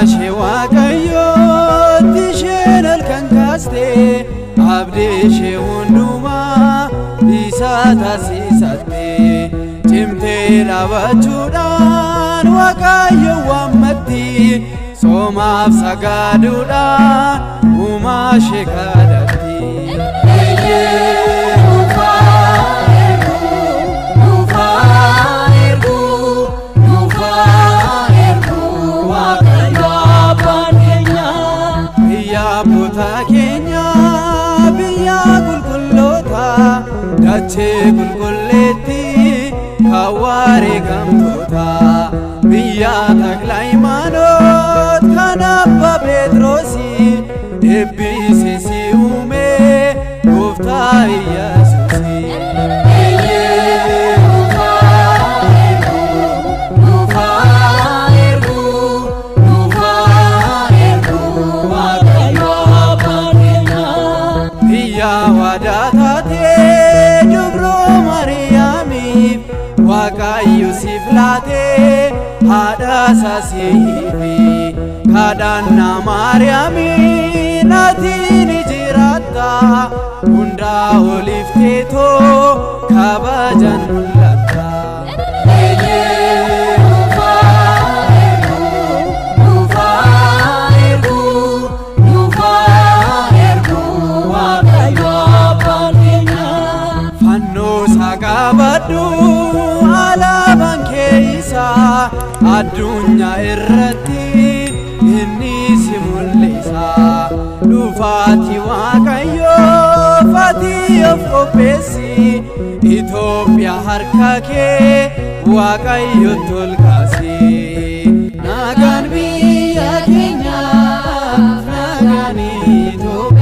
she waaqayyo tishel kan kaste abdi she hunduma isa tasisate cimte labachudan waaqayyo wamati somaf sagadudan uma she kadati Dache gulgulleti kaware gamtota biya taklai manot kanabba Petrosi ebbisi si ume gufta Yesusi Waaqayyo siflate hada sasifi kadana Mariami natini jirata hunda olifteto kabajan mulata Adunya irrati inni simulisa lufati waaqayyo fati of opesi Ethiopia harkake waaqayyo tolkasi nagan biya Kenya nagan Ethiopia